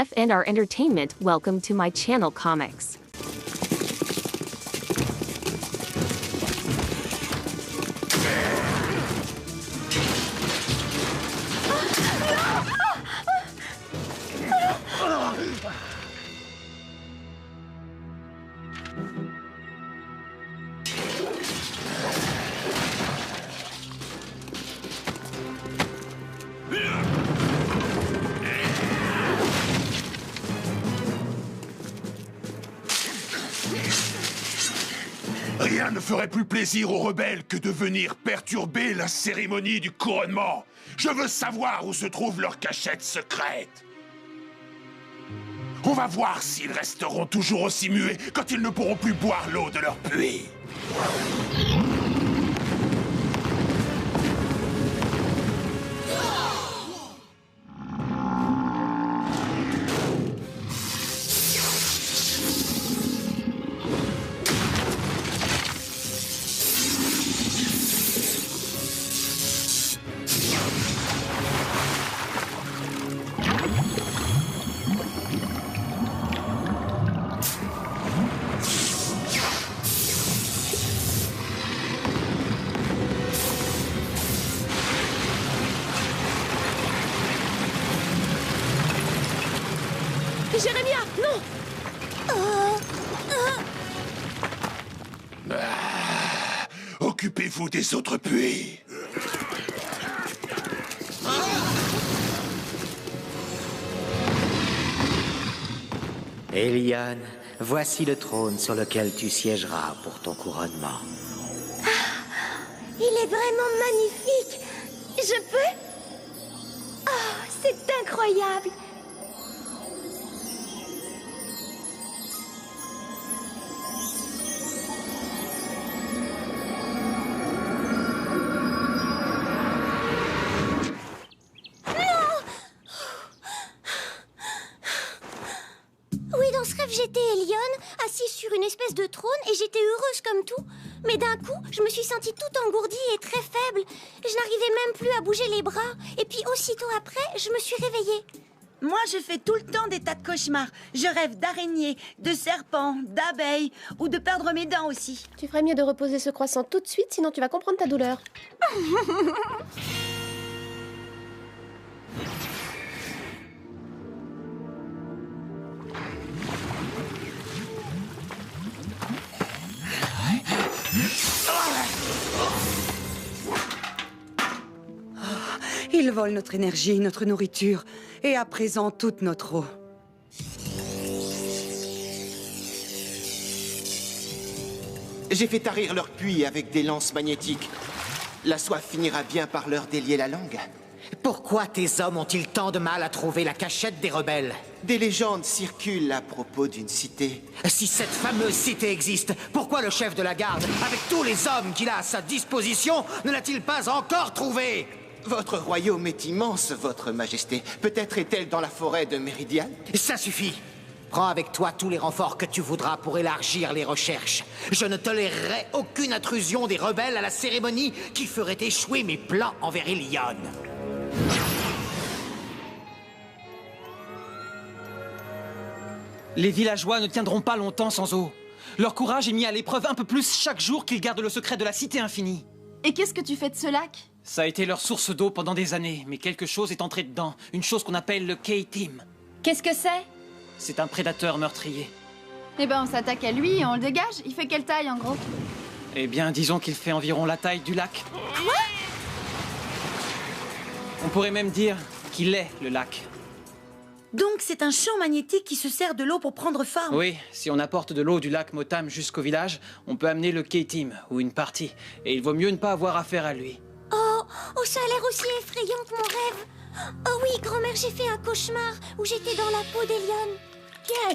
F and our entertainment. Welcome to my channel Comics. Rien ne ferait plus plaisir aux rebelles que de venir perturber la cérémonie du couronnement. Je veux savoir où se trouve leur cachette secrète. On va voir s'ils resteront toujours aussi muets quand ils ne pourront plus boire l'eau de leur puits. Jérémia, non! Occupez-vous des autres puits. Elion, voici le trône sur lequel tu siégeras pour ton couronnement. Il est vraiment magnifique. Je peux? Oh, c'est incroyable. Oui, dans ce rêve, j'étais Elion, assise sur une espèce de trône, et j'étais heureuse comme tout. Mais d'un coup, je me suis sentie toute engourdie et très faible. Je n'arrivais même plus à bouger les bras. Et puis aussitôt après, je me suis réveillée. Moi, je fais tout le temps des tas de cauchemars. Je rêve d'araignées, de serpents, d'abeilles, ou de perdre mes dents aussi. Tu ferais mieux de reposer ce croissant tout de suite, sinon tu vas comprendre ta douleur. Ils volent notre énergie, notre nourriture, et à présent toute notre eau. J'ai fait tarir leur puits avec des lances magnétiques. La soif finira bien par leur délier la langue. Pourquoi tes hommes ont-ils tant de mal à trouver la cachette des rebelles? Des légendes circulent à propos d'une cité. Si cette fameuse cité existe, pourquoi le chef de la garde, avec tous les hommes qu'il a à sa disposition, ne l'a-t-il pas encore trouvée? Votre royaume est immense, votre majesté. Peut-être est-elle dans la forêt de Méridian? Ça suffit. Prends avec toi tous les renforts que tu voudras pour élargir les recherches. Je ne tolérerai aucune intrusion des rebelles à la cérémonie qui ferait échouer mes plans envers Elion. Les villageois ne tiendront pas longtemps sans eau. Leur courage est mis à l'épreuve un peu plus chaque jour qu'ils gardent le secret de la cité infinie. Et qu'est-ce que tu fais de ce lac? Ça a été leur source d'eau pendant des années, mais quelque chose est entré dedans. Une chose qu'on appelle le K-Team. Qu'est-ce que c'est? C'est un prédateur meurtrier. Eh ben, on s'attaque à lui et on le dégage. Il fait quelle taille, en gros? Eh bien, disons qu'il fait environ la taille du lac. Quoi? On pourrait même dire qu'il est le lac. Donc c'est un champ magnétique qui se sert de l'eau pour prendre forme. Oui, si on apporte de l'eau du lac Motam jusqu'au village, on peut amener le K-Team, ou une partie. Et il vaut mieux ne pas avoir affaire à lui. Oh, ça a l'air aussi effrayant que mon rêve. Oh oui, grand-mère, j'ai fait un cauchemar où j'étais dans la peau d'Elion.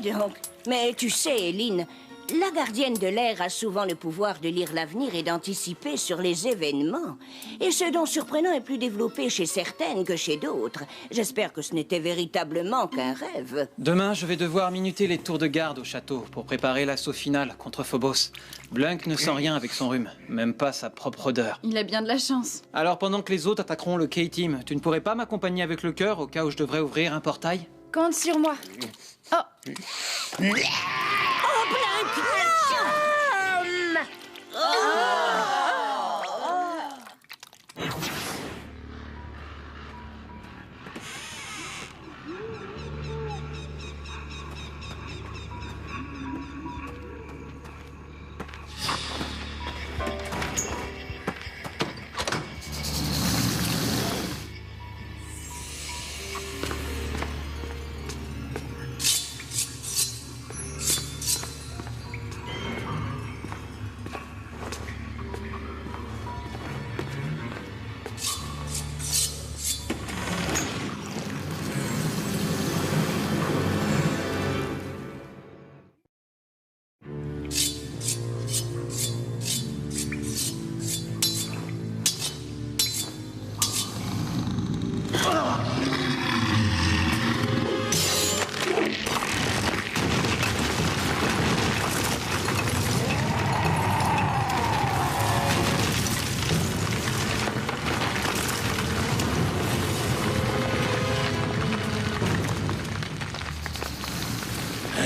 Tiens donc. Mais tu sais, Eline, la gardienne de l'air a souvent le pouvoir de lire l'avenir et d'anticiper sur les événements. Et ce don surprenant est plus développé chez certaines que chez d'autres. J'espère que ce n'était véritablement qu'un rêve. Demain, je vais devoir minuter les tours de garde au château pour préparer l'assaut final contre Phobos. Blunk ne sent rien avec son rhume, même pas sa propre odeur. Il a bien de la chance. Alors pendant que les autres attaqueront le K-Team, tu ne pourrais pas m'accompagner avec le cœur au cas où je devrais ouvrir un portail ? Compte sur moi. Oh,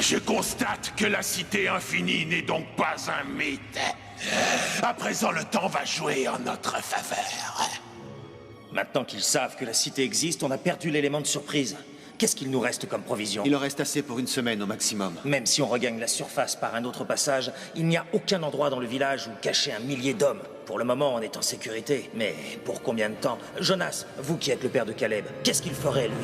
Je constate que la cité infinie n'est donc pas un mythe. À présent, le temps va jouer en notre faveur. Maintenant qu'ils savent que la cité existe, on a perdu l'élément de surprise. Qu'est-ce qu'il nous reste comme provision? Il en reste assez pour une semaine au maximum. Même si on regagne la surface par un autre passage, il n'y a aucun endroit dans le village où cacher un millier d'hommes. Pour le moment, on est en sécurité. Mais pour combien de temps? Jonas, vous qui êtes le père de Caleb, qu'est-ce qu'il ferait, lui?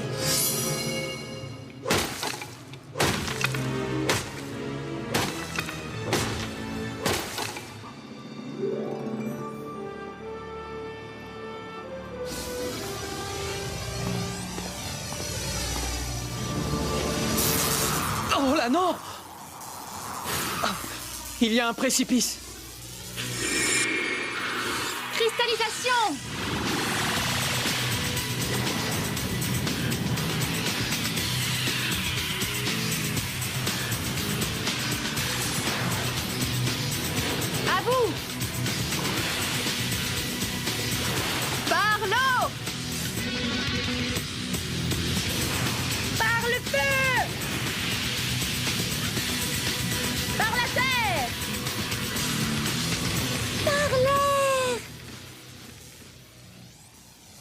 Oh là non! Ah, il y a un précipice. cristallisation! À vous! Par l'eau! Par le feu! Par la terre! Par l'air!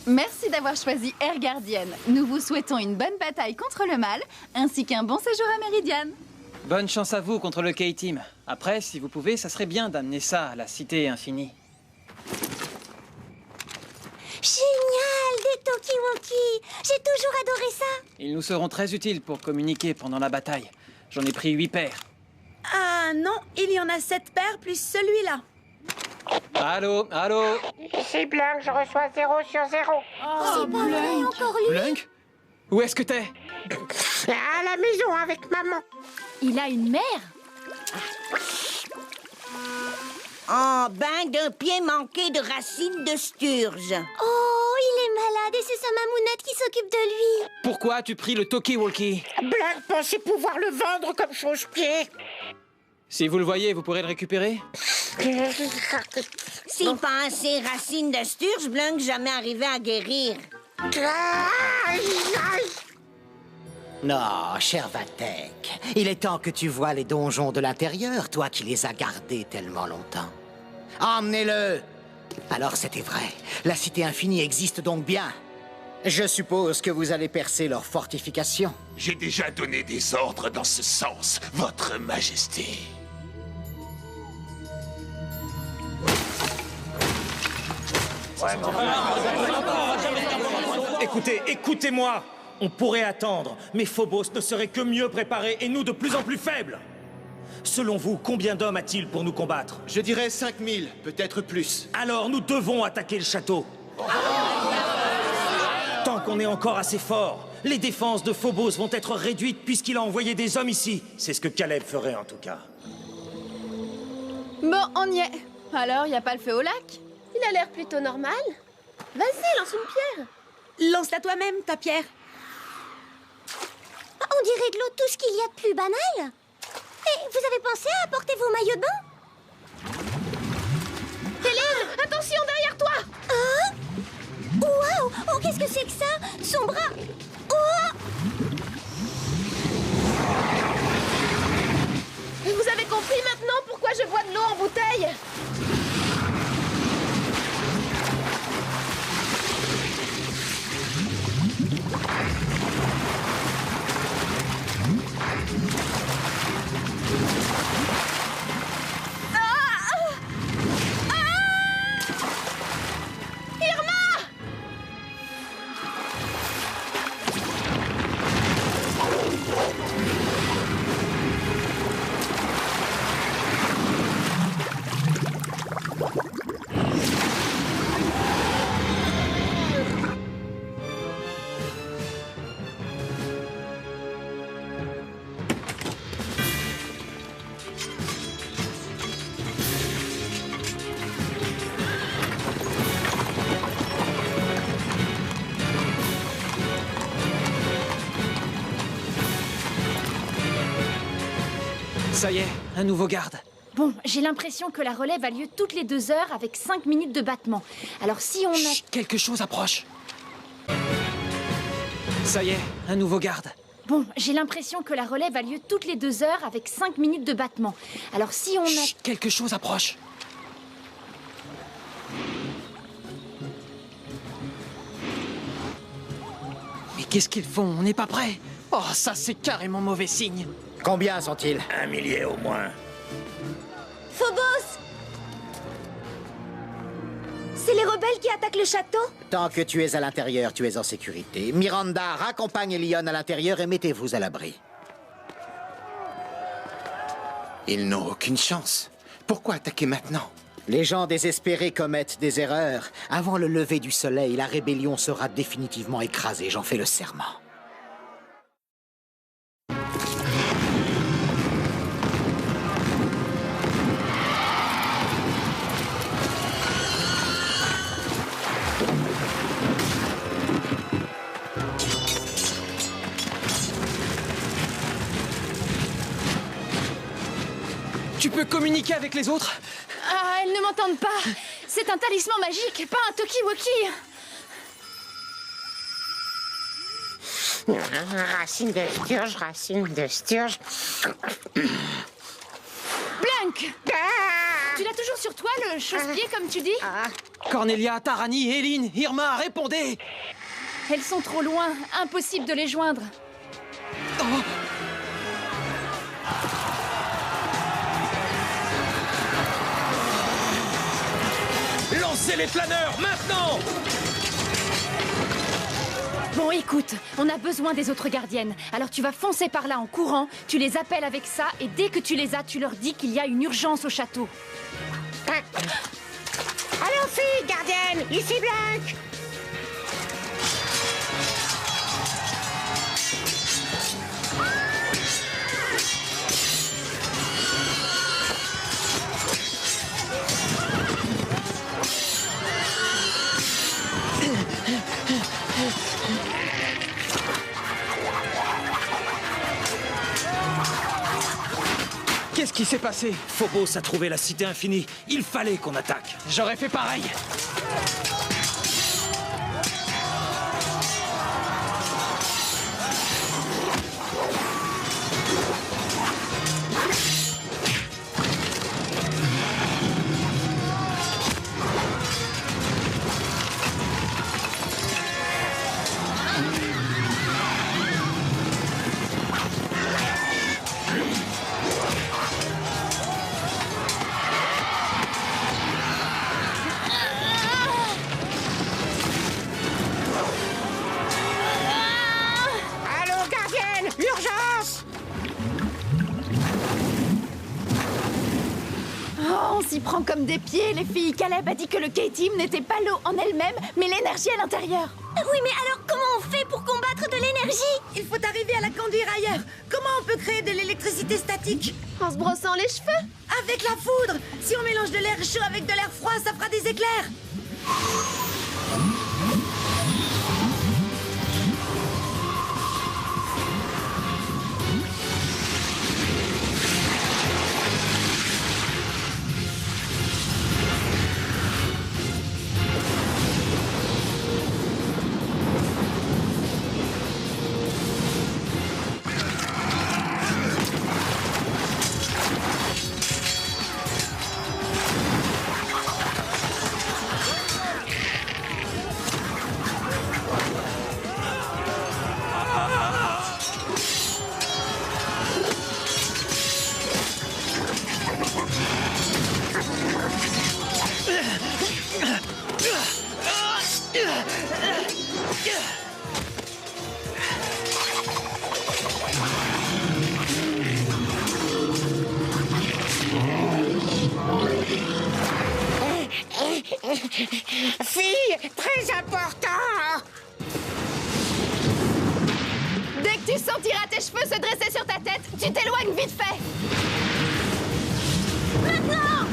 Merci d'avoir choisi Air Gardienne. Nous vous souhaitons une bonne bataille contre le mal, ainsi qu'un bon séjour à Méridiane. Bonne chance à vous contre le K-Team. Après, si vous pouvez, ça serait bien d'amener ça à la cité infinie. Génial, des Talkie-Walkie! J'ai toujours adoré ça! Ils nous seront très utiles pour communiquer pendant la bataille. J'en ai pris 8 paires. Ah non, il y en a 7 paires plus celui-là. Allô, allô? Ici Blunk, je reçois 0 sur 0. C'est pas vrai, encore lui! Blunk? Où est-ce que t'es? À la maison avec maman. Il a une mère? En bain d'un pied manqué de racines de sturge. Oh, il est malade et c'est sa mamounette qui s'occupe de lui! Pourquoi tu pris le Talkie-Walkie? Blunk pensait pouvoir le vendre comme chausse-pied. Si vous le voyez, vous pourrez le récupérer? Si pas assez racines de sturge, Blunk jamais arrivé à guérir. Non, cher Vatek, il est temps que tu vois les donjons de l'intérieur, toi qui les as gardés tellement longtemps. Emmenez-le! Alors c'était vrai, la cité infinie existe donc bien. Je suppose que vous allez percer leurs fortifications. J'ai déjà donné des ordres dans ce sens, Votre Majesté. Écoutez, écoutez-moi! On pourrait attendre, mais Phobos ne serait que mieux préparé et nous de plus en plus faibles. Selon vous, combien d'hommes a-t-il pour nous combattre? Je dirais 5000, peut-être plus. Alors nous devons attaquer le château. Tant qu'on est encore assez fort, les défenses de Phobos vont être réduites puisqu'il a envoyé des hommes ici. C'est ce que Caleb ferait en tout cas. Bon, on y est. Alors, y a pas le feu au lac? Il a l'air plutôt normal. Vas-y, lance une pierre. Lance-la toi-même, ta pierre. On dirait de l'eau tout ce qu'il y a de plus banal. Et vous avez pensé à apporter vos maillots de bain? Hélène, attention derrière toi! Hein? Waouh! Oh, qu'est-ce que c'est que ça? Son bras! Oh! Ça y est, un nouveau garde. Bon, j'ai l'impression que la relève a lieu toutes les 2 heures avec 5 minutes de battement. Alors si on a... Chut, quelque chose approche. Ça y est, un nouveau garde. Bon, j'ai l'impression que la relève a lieu toutes les 2 heures avec 5 minutes de battement. Alors si on a... Chut, quelque chose approche. Mais qu'est-ce qu'ils font? On n'est pas prêts. Oh, ça c'est carrément mauvais signe. Combien sont-ils? 1 millier au moins. Phobos! C'est les rebelles qui attaquent le château? Tant que tu es à l'intérieur, tu es en sécurité. Miranda, raccompagne Leon à l'intérieur et mettez-vous à l'abri. Ils n'ont aucune chance. Pourquoi attaquer maintenant? Les gens désespérés commettent des erreurs. Avant le lever du soleil, la rébellion sera définitivement écrasée, j'en fais le serment. Tu peux communiquer avec les autres? Ah, elles ne m'entendent pas. C'est un talisman magique, pas un talkie-walkie. Racine de sturge, racine de sturge. Blunk! Tu l'as toujours sur toi, le chausse-pied, comme tu dis? Cornelia, Tarani, Eileen, Irma, répondez! Elles sont trop loin, impossible de les joindre. Oh. Lancez les planeurs, maintenant! Bon, écoute, on a besoin des autres gardiennes. Alors tu vas foncer par là en courant, tu les appelles avec ça, et dès que tu les as, tu leur dis qu'il y a une urgence au château. Allons, filles, gardienne, ici Blanc. Qu'est-ce qui s'est passé? Phobos a trouvé la cité infinie. Il fallait qu'on attaque. J'aurais fait pareil. Allô, gardienne, urgence. Oh, on s'y prend comme des pieds, les filles. Caleb a dit que le K-Team n'était pas l'eau en elle-même, mais l'énergie à l'intérieur. Oui, mais alors comment on fait pour combattre de l'énergie? Il faut arriver à la conduire ailleurs. Comment on peut créer de l'électricité statique? En se brossant les cheveux. Avec la foudre. Si on mélange de l'air chaud avec de l'air froid, ça fera des éclairs. Fille, très important. Dès que tu sentiras tes cheveux se dresser sur ta tête, tu t'éloignes vite fait. Maintenant!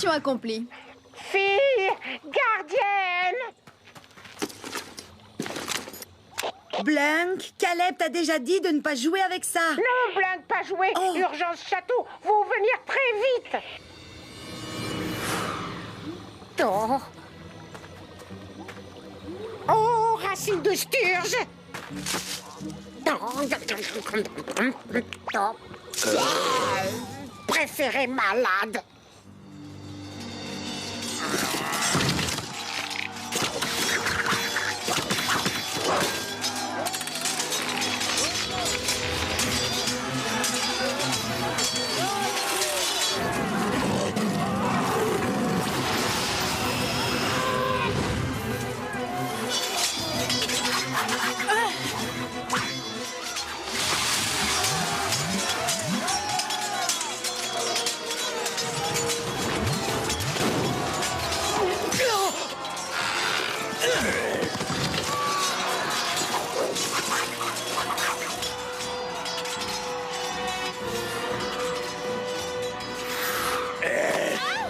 Mission accomplie. Fille gardienne! Blunk, Caleb t'a déjà dit de ne pas jouer avec ça. Non, Blunk, pas jouer. Oh. Urgence château, vont venir très vite. Oh. Oh, racine de Sturge. Préféré malade.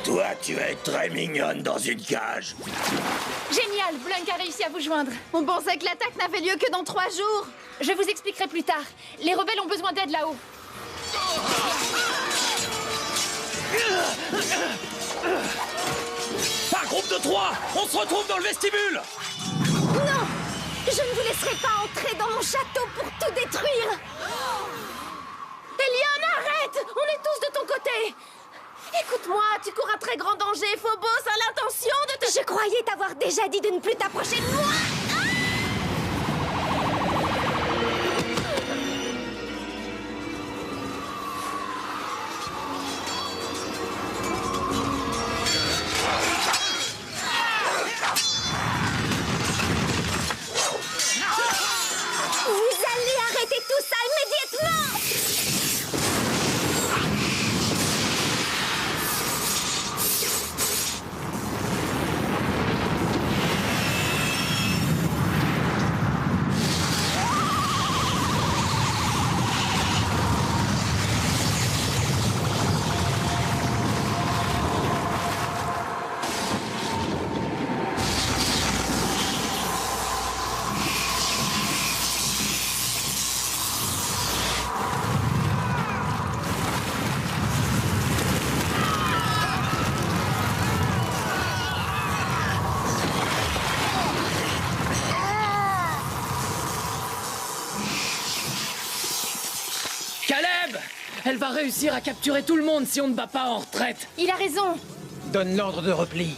Toi, tu es très mignonne dans une cage. Génial, Blunk a réussi à vous joindre. On pensait que l'attaque n'avait lieu que dans 3 jours. Je vous expliquerai plus tard. Les rebelles ont besoin d'aide là-haut. Par groupe de 3, on se retrouve dans le vestibule. Non! Je ne vous laisserai pas entrer dans mon château pour tout détruire! Elion, arrête! On est tous de ton côté! Écoute-moi, tu cours un très grand danger. Phobos a l'intention de te... Je croyais t'avoir déjà dit de ne plus t'approcher de moi! Vous allez arrêter tout ça immédiatement! Caleb! Elle va réussir à capturer tout le monde si on ne bat pas en retraite. Il a raison. Donne l'ordre de repli.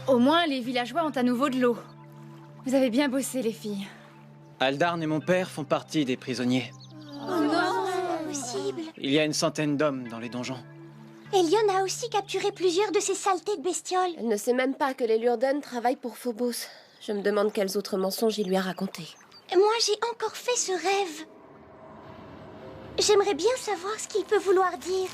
Au moins, les villageois ont à nouveau de l'eau. Vous avez bien bossé, les filles. Aldarn et mon père font partie des prisonniers. Oh non, c'est impossible. Il y a une centaine d'hommes dans les donjons. Elion a aussi capturé plusieurs de ces saletés de bestioles. Elle ne sait même pas que les Lurden travaillent pour Phobos. Je me demande quels autres mensonges il lui a racontés. Moi, j'ai encore fait ce rêve. J'aimerais bien savoir ce qu'il peut vouloir dire.